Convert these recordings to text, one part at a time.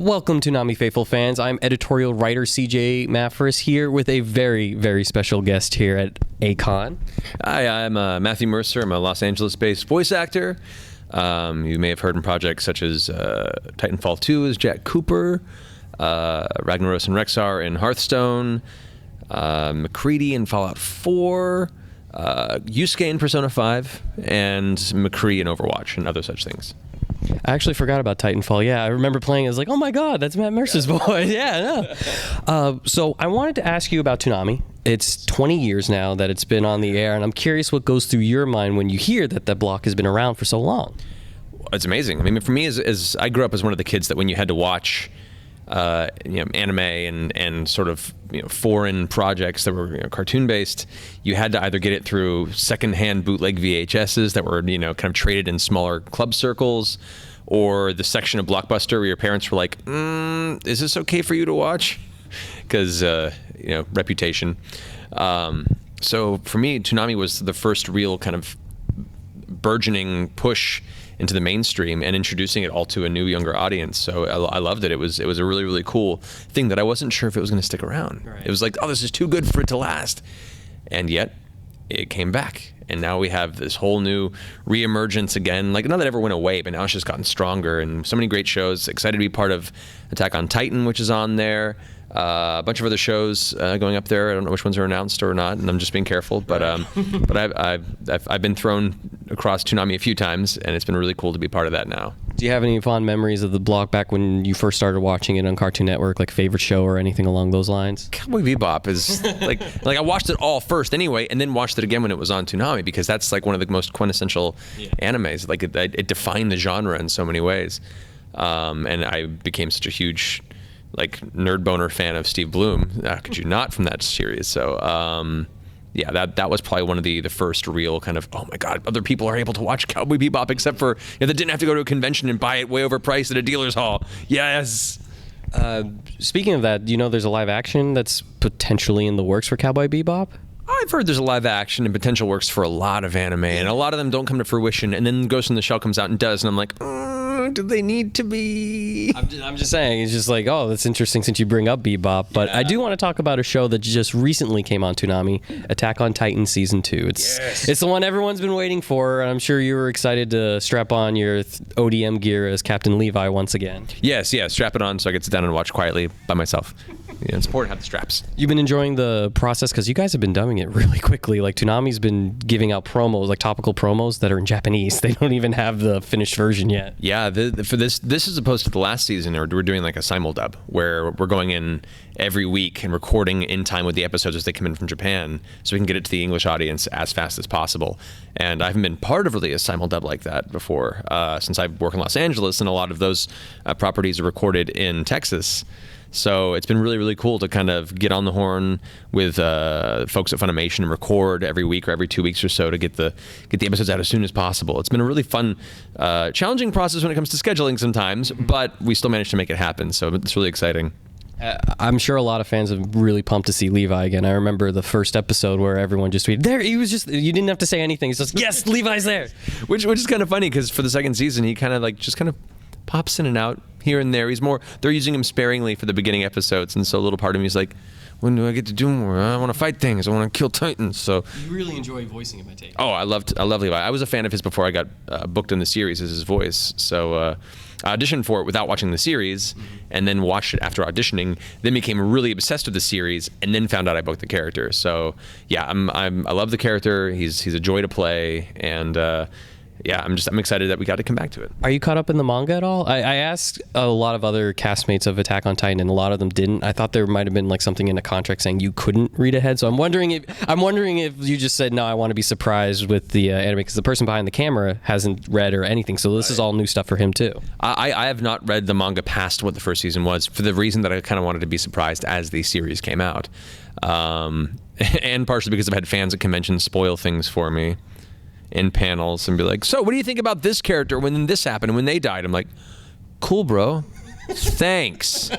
Welcome to Toonami Faithful fans. I'm editorial writer CJ Maffris here with a very, very special guest here at A-Kon. Hi, I'm Matthew Mercer. I'm a Los Angeles-based voice actor. You may have heard in projects such as Titanfall 2 as Jack Cooper, Ragnaros and Rexar in Hearthstone, McCready in Fallout 4, Yusuke in Persona 5, and McCree in Overwatch, and other such things. I actually forgot about Titanfall. Yeah, I remember playing. I was like, oh my god, that's Matt Mercer's voice. Yeah, no. So I wanted to ask you about Toonami. It's 20 years now that it's been on the air, and I'm curious what goes through your mind when you hear that that block has been around for so long. It's amazing. I mean, for me, as I grew up as one of the kids that when you had to watch anime and sort of foreign projects that were cartoon based, you had to either get it through secondhand bootleg VHSs that were kind of traded in smaller club circles, or the section of Blockbuster where your parents were like, "Is this okay for you to watch?" Because reputation. So for me, Toonami was the first real kind of burgeoning push into the mainstream and introducing it all to a new, younger audience. So I loved it. It was a really, really cool thing that I wasn't sure if it was going to stick around. Right. It was like, oh, this is too good for it to last. And yet, it came back. And now we have this whole new reemergence again. Like, not that it ever went away, but now it's just gotten stronger. And so many great shows. Excited to be part of Attack on Titan, which is on there. A bunch of other shows going up there. I don't know which ones are announced or not, and I'm just being careful. But I've been thrown across Toonami a few times, and it's been really cool to be part of that now. Do you have any fond memories of the block back when you first started watching it on Cartoon Network, like favorite show or anything along those lines? Cowboy Bebop is like I watched it all first anyway, and then watched it again when it was on Toonami, because that's like one of the most quintessential animes. Like it defined the genre in so many ways, and I became such a huge nerd boner fan of Steve Bloom. Could you not, from that series? So that was probably one of the first real kind of, oh my god, other people are able to watch Cowboy Bebop except for they didn't have to go to a convention and buy it way overpriced at a dealer's hall. Yes. Speaking of that, there's a live action that's potentially in the works for Cowboy Bebop? I've heard there's a live action and potential works for a lot of anime, and a lot of them don't come to fruition, and then Ghost in the Shell comes out and does, and I'm like, do they need to be? I'm just saying, it's just like, oh, that's interesting since you bring up Bebop, but I do want to talk about a show that just recently came on Toonami, Attack on Titan Season 2. It's the one everyone's been waiting for, and I'm sure you were excited to strap on your ODM gear as Captain Levi once again. Yes, strap it on so I can sit down and watch quietly by myself. It's important to have the straps. You've been enjoying the process because you guys have been doing it really quickly. Like, Toonami's been giving out promos, like topical promos that are in Japanese. They don't even have the finished version yet. Yeah, for this is opposed to the last season, we're doing like a simuldub where we're going in every week and recording in time with the episodes as they come in from Japan, so we can get it to the English audience as fast as possible. And I haven't been part of really a simuldub like that before, since I work in Los Angeles, and a lot of those properties are recorded in Texas. So it's been really, really cool to kind of get on the horn with folks at Funimation and record every week or every 2 weeks or so to get the episodes out as soon as possible. It's been a really fun, challenging process when it comes to scheduling sometimes, but we still managed to make it happen. So it's really exciting. I'm sure a lot of fans are really pumped to see Levi again. I remember the first episode where everyone just tweeted, there, he was just, you didn't have to say anything. It's just, yes, Levi's there. Which is kind of funny, because for the second season, he kind of just pops in and out here and there. They're using him sparingly for the beginning episodes, and so a little part of me is like, when do I get to do more? I want to fight things. I want to kill Titans. So you really enjoy voicing him, I take it. Oh, I love Levi. I was a fan of his before I got booked in the series as his voice. So I auditioned for it without watching the series, and then watched it after auditioning. Then became really obsessed with the series, and then found out I booked the character. So yeah, I love the character. He's a joy to play, and I'm excited that we got to come back to it. Are you caught up in the manga at all? I asked a lot of other castmates of Attack on Titan, and a lot of them didn't. I thought there might have been like something in a contract saying you couldn't read ahead. So I'm wondering if you just said, no, I want to be surprised with the anime, because the person behind the camera hasn't read or anything. So this is all new stuff for him too. I have not read the manga past what the first season was, for the reason that I kind of wanted to be surprised as the series came out, and partially because I've had fans at conventions spoil things for me in panels and be like, so what do you think about this character when this happened and when they died? I'm like, cool, bro. Thanks.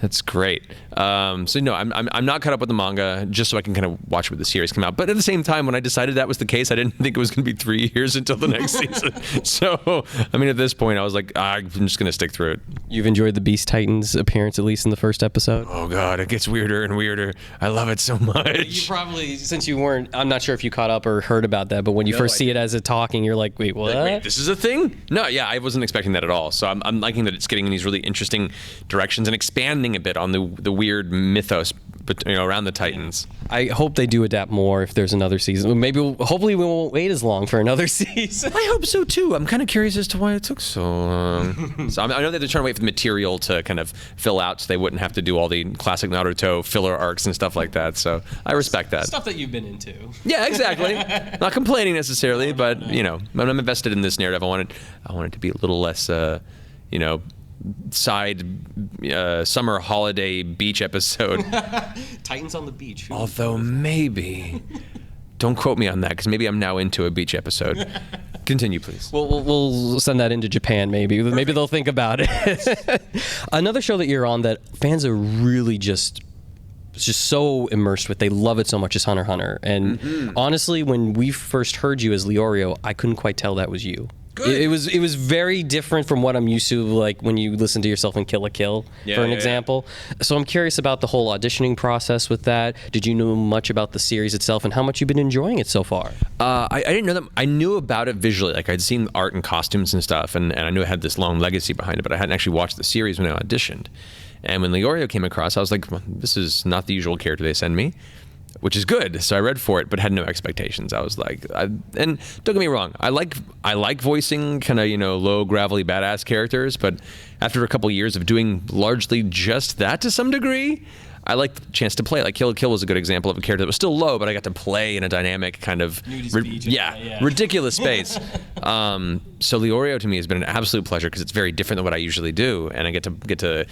That's great. So no, I'm not caught up with the manga just so I can kind of watch what the series come out. But at the same time, when I decided that was the case, I didn't think it was going to be 3 years until the next season. So I mean, at this point, I was like, I'm just going to stick through it. You've enjoyed the Beast Titans appearance, at least in the first episode? Oh God, it gets weirder and weirder. I love it so much. You probably, since you weren't, I'm not sure if you caught up or heard about that, but when you first see it as a talking, you're like, wait, what? Like, wait, this is a thing? No, yeah, I wasn't expecting that at all. So I'm liking that it's getting in these really interesting directions and expanding a bit on the weird mythos, but around the Titans. I hope they do adapt more if there's another season. Maybe, hopefully, we won't wait as long for another season. I hope so too. I'm kind of curious as to why it took so long. So I know that they're trying to wait for the material to kind of fill out, so they wouldn't have to do all the classic Naruto filler arcs and stuff like that. So I respect that. Stuff that you've been into. Yeah, exactly. Not complaining necessarily, but I'm invested in this narrative. I want it to be a little less, side summer holiday beach episode. Titans on the beach. Although maybe, don't quote me on that, because maybe I'm now into a beach episode. Continue, please. We'll send that into Japan, maybe. Perfect. Maybe they'll think about it. Another show that you're on that fans are really just so immersed with, they love it so much, is Hunter x Hunter. And honestly, when we first heard you as Leorio, I couldn't quite tell that was you. It was very different from what I'm used to, like when you listen to yourself in Kill la Kill, for an example. So I'm curious about the whole auditioning process with that. Did you know much about the series itself and how much you've been enjoying it so far? I didn't know that. I knew about it visually. Like, I'd seen art and costumes and stuff, and I knew it had this long legacy behind it, but I hadn't actually watched the series when I auditioned. And when Leorio came across, I was like, well, this is not the usual character they send me, which is good. So I read for it, but had no expectations. I was like, and don't get me wrong, I like voicing kind of low gravelly badass characters, but after a couple years of doing largely just that to some degree, I like the chance to play. Like Kill la Kill was a good example of a character that was still low, but I got to play in a dynamic kind of ridiculous space. So Leorio to me has been an absolute pleasure because it's very different than what I usually do, and I get to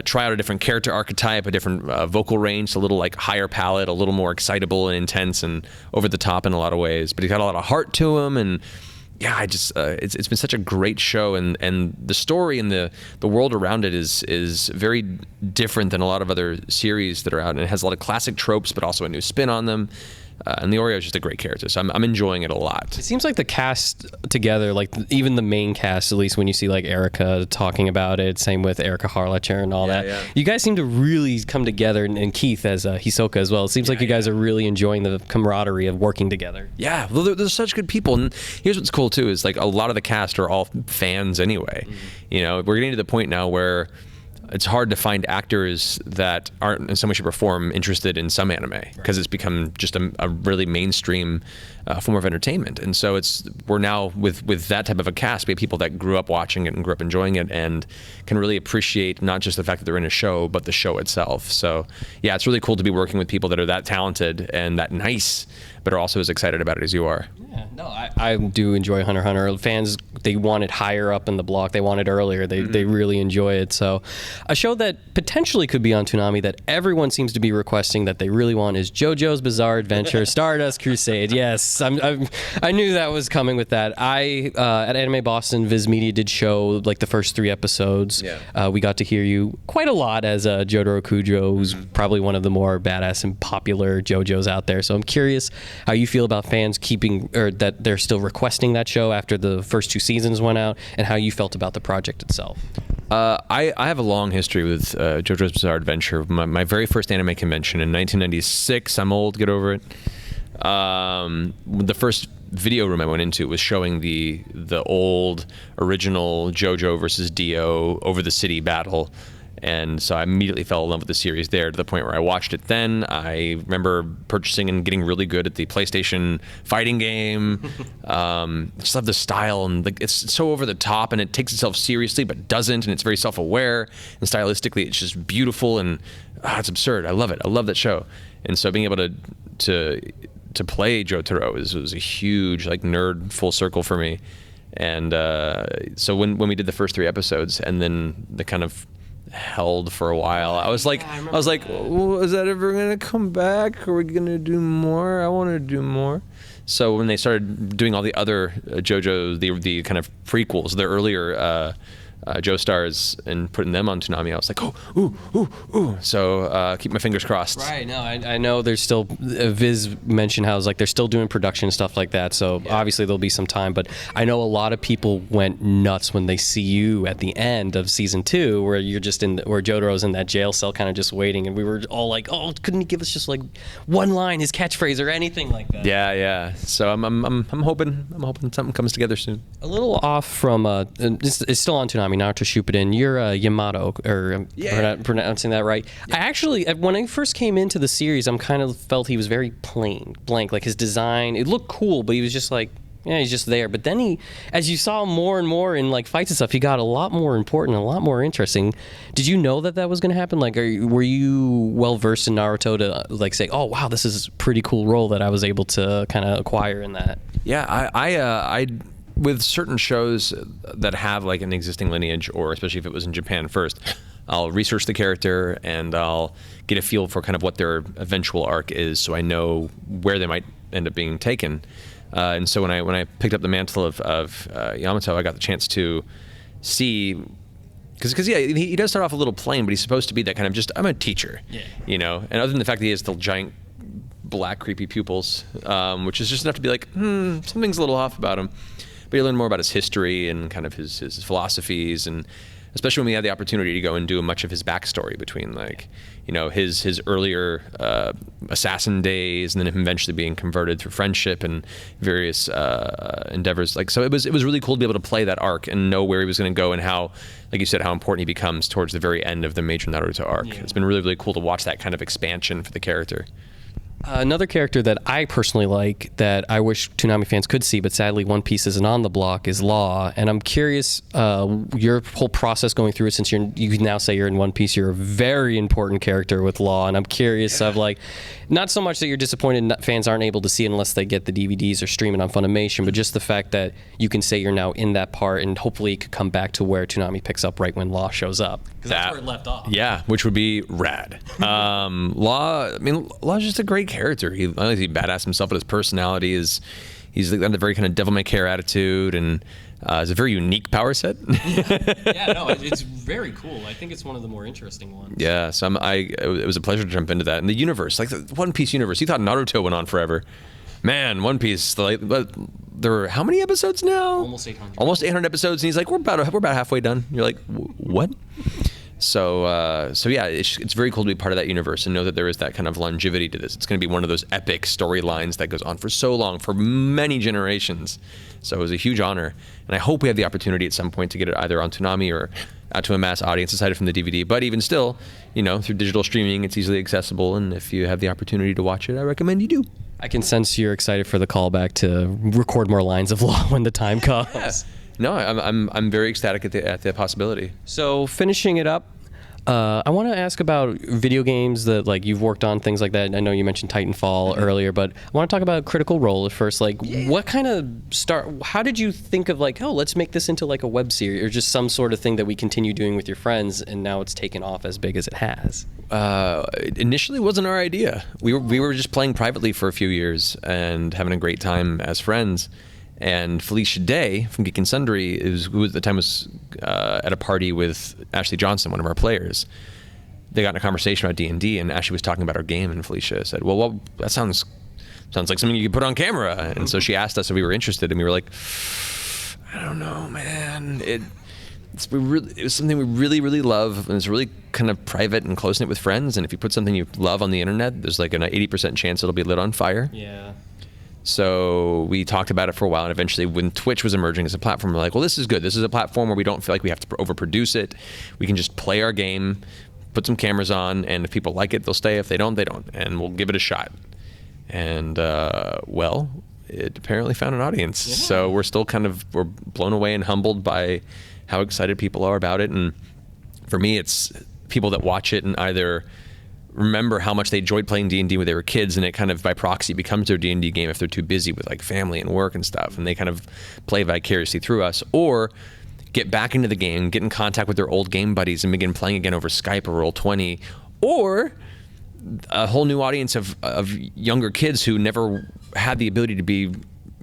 try out a different character archetype, a different vocal range, a little like higher palette, a little more excitable and intense and over the top in a lot of ways. But he's got a lot of heart to him, and yeah, it's been such a great show, and the story and the world around it is very different than a lot of other series that are out, and it has a lot of classic tropes, but also a new spin on them. And Leorio is just a great character, so I'm enjoying it a lot. It seems like the cast together, like even the main cast, at least when you see like Erica talking about it, same with Erica Harlacher and all that. Yeah. You guys seem to really come together, and Keith as Hisoka as well. It seems like you guys are really enjoying the camaraderie of working together. Yeah, well, they're such good people, and here's what's cool too is like a lot of the cast are all fans anyway. We're getting to the point now where it's hard to find actors that aren't in some way, shape, or form interested in some anime, because it's become just a really mainstream form of entertainment. And so we're now with that type of a cast, we have people that grew up watching it and grew up enjoying it and can really appreciate not just the fact that they're in a show, but the show itself. So yeah, it's really cool to be working with people that are that talented and that nice, but are also as excited about it as you are. Yeah, no, I do enjoy Hunter x Hunter. Fans, they want it higher up in the block. They want it earlier. They really enjoy it. So a show that potentially could be on Toonami that everyone seems to be requesting that they really want is JoJo's Bizarre Adventure Stardust Crusade. Yes, I knew that was coming with that. At Anime Boston, Viz Media did show like the first 3 episodes. Yeah. We got to hear you quite a lot as Jotaro Kujo, who's probably one of the more badass and popular JoJos out there. So I'm curious how you feel about fans that they're still requesting that show after the first 2 seasons went out, and how you felt about the project itself. I have a long history with JoJo's Bizarre Adventure. My very first anime convention in 1996. I'm old, get over it. The first video room I went into was showing the old original JoJo versus Dio over the city battle. And so I immediately fell in love with the series there, to the point where I watched it then. I remember purchasing and getting really good at the PlayStation fighting game. I just love the style, and it's so over the top, and it takes itself seriously but doesn't, and it's very self-aware, and stylistically it's just beautiful, and it's absurd. I love it. I love that show. And so being able to play Jotaro was a huge like nerd full circle for me. And so when we did the first 3 episodes, and then the kind of held for a while, I was like, well, is that ever gonna come back? Are we gonna do more? I want to do more. So when they started doing all the other JoJo, the kind of prequels, the earlier Joestars and putting them on Toonami, I was like, oh, ooh. So keep my fingers crossed. Right. No, I know there's still Viz mentioned how it's like they're still doing production and stuff like that. So obviously there'll be some time, but I know a lot of people went nuts when they see you at the end of season 2, where you're just where Jotaro's in that jail cell, kind of just waiting, and we were all like, oh, couldn't he give us just like one line, his catchphrase or anything like that? Yeah. So I'm hoping something comes together soon. A little off from it's still on Toonami, Naruto Shippuden. You're Yamato, or pronouncing that right. I actually, when I first came into the series, I'm kind of felt he was very blank. Like his design, it looked cool, but he was just like, yeah, he's just there. But then he, as you saw more and more in like fights and stuff, he got a lot more important, a lot more interesting. Did you know that was going to happen? Like, were you well versed in Naruto to like say, oh wow, this is a pretty cool role that I was able to kind of acquire in that? Yeah, I with certain shows that have like an existing lineage, or especially if it was in Japan first, I'll research the character and I'll get a feel for kind of what their eventual arc is, so I know where they might end up being taken. And so when I picked up the mantle of Yamato, I got the chance to see, because he does start off a little plain, but he's supposed to be that kind of just, I'm a teacher, you know. And other than the fact that he has the giant black creepy pupils, which is just enough to be like, something's a little off about him. But you learn more about his history and kind of his philosophies, and especially when we had the opportunity to go and do much of his backstory between, like, you know, his earlier assassin days, and then him eventually being converted through friendship and various endeavors. Like, so it was really cool to be able to play that arc and know where he was going to go, and how, like you said, how important he becomes towards the very end of the major Naruto arc. Yeah. It's been really, really cool to watch that kind of expansion for the character. Another character that I personally like, that I wish Toonami fans could see, but sadly One Piece isn't on the block, is Law. And I'm curious, your whole process going through it, since you can now say you're in One Piece, you're a very important character with Law. And I'm curious of, like, not so much that you're disappointed fans aren't able to see it unless they get the DVDs or stream it on Funimation, but just the fact that you can say you're now in that part, and hopefully it could come back to where Toonami picks up right when Law shows up. Because that's where it left off. Yeah, which would be rad. Law, I mean, Law's just a great character. He badass himself, but his personality is, he's got a very kind of devil may care attitude, and it's a very unique power set. Yeah, no, it's very cool. I think it's one of the more interesting ones. Yeah, so it was a pleasure to jump into that. And the universe, like the One Piece universe, you thought Naruto went on forever. Man, One Piece, like, there are how many episodes now? Almost 800. Almost 800 episodes, and he's like, we're about halfway done. You're like, what? So yeah, it's very cool to be part of that universe and know that there is that kind of longevity to this. It's going to be one of those epic storylines that goes on for so long, for many generations. So it was a huge honor, and I hope we have the opportunity at some point to get it either on Toonami or out to a mass audience aside from the DVD. But even still, you know, through digital streaming, it's easily accessible, and if you have the opportunity to watch it, I recommend you do. I can sense you're excited for the callback to record more lines of Law when the time comes. Yeah. No, I'm very ecstatic at the possibility. So finishing it up, I want to ask about video games that, like, you've worked on, things like that. I know you mentioned Titanfall earlier, but I want to talk about Critical Role at first. Like, what kind of how did you think of, like, oh, let's make this into like a web series, or just some sort of thing that we continue doing with your friends, and now it's taken off as big as it has? Initially wasn't our idea. We were just playing privately for a few years and having a great time as friends. And Felicia Day from Geek and Sundry, who at the time was at a party with Ashley Johnson, one of our players. They got in a conversation about D&D, and Ashley was talking about our game, and Felicia said, well, that sounds like something you could put on camera. And so she asked us if we were interested, and we were like, I don't know, man. It was something we really, really love, and it's really kind of private and close-knit with friends, and if you put something you love on the internet, there's like an 80% chance it'll be lit on fire. Yeah. So we talked about it for a while, and eventually when Twitch was emerging as a platform, we're like, well, this is good. This is a platform where we don't feel like we have to overproduce it. We can just play our game, put some cameras on, and if people like it, they'll stay. If they don't, they don't. And we'll give it a shot. And, well, it apparently found an audience. Yeah. So we're blown away and humbled by how excited people are about it. And for me, it's people that watch it and either remember how much they enjoyed playing D&D when they were kids, and it kind of by proxy becomes their D&D game if they're too busy with like family and work and stuff, and they kind of play vicariously through us, or get back into the game, get in contact with their old game buddies and begin playing again over Skype or Roll20, or a whole new audience of younger kids who never had the ability to be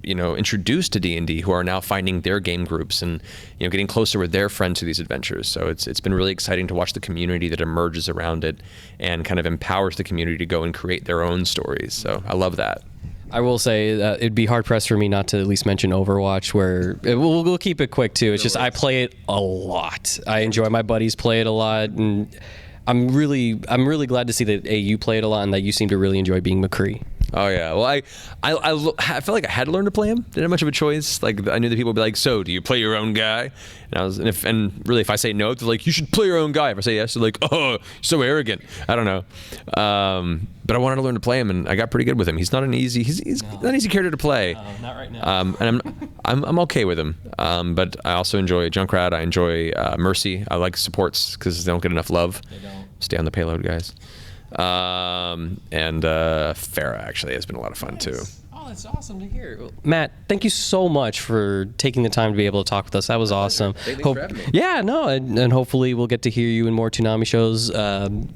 introduced to D&D who are now finding their game groups and getting closer with their friends through these adventures. So it's been really exciting to watch the community that emerges around it and kind of empowers the community to go and create their own stories. So I love that. I will say that it'd be hard pressed for me not to at least mention Overwatch, where we'll keep it quick too. It's just I play it a lot. I enjoy my buddies play it a lot, and I'm really glad to see that you play it a lot and that you seem to really enjoy being McCree. Oh yeah, well I felt like I had to learn to play him. Didn't have much of a choice. Like I knew that people would be like, "So, do you play your own guy?" And really, if I say no, they're like, "You should play your own guy." If I say yes, they're like, "Oh, so arrogant." I don't know, but I wanted to learn to play him, and I got pretty good with him. He's not an easy not an easy character to play. Not right now. And I'm okay with him. But I also enjoy Junkrat. I enjoy Mercy. I like supports because they don't get enough love. They don't. Stay on the payload, guys. And Farah actually has been a lot of fun too. Oh, that's awesome to hear. Matt, thank you so much for taking the time to be able to talk with us. That was awesome. Thanks for having me. Yeah, no, and hopefully we'll get to hear you in more Toonami shows.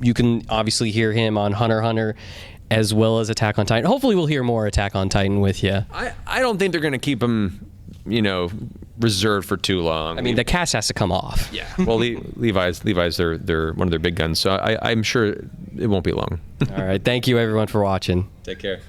You can obviously hear him on Hunter x Hunter as well as Attack on Titan. Hopefully we'll hear more Attack on Titan with you. I don't think they're going to keep him, reserved for too long. I mean, the cast has to come off. Yeah. Well, Levi's they're one of their big guns, so I'm sure it won't be long. All right. Thank you everyone for watching. Take care.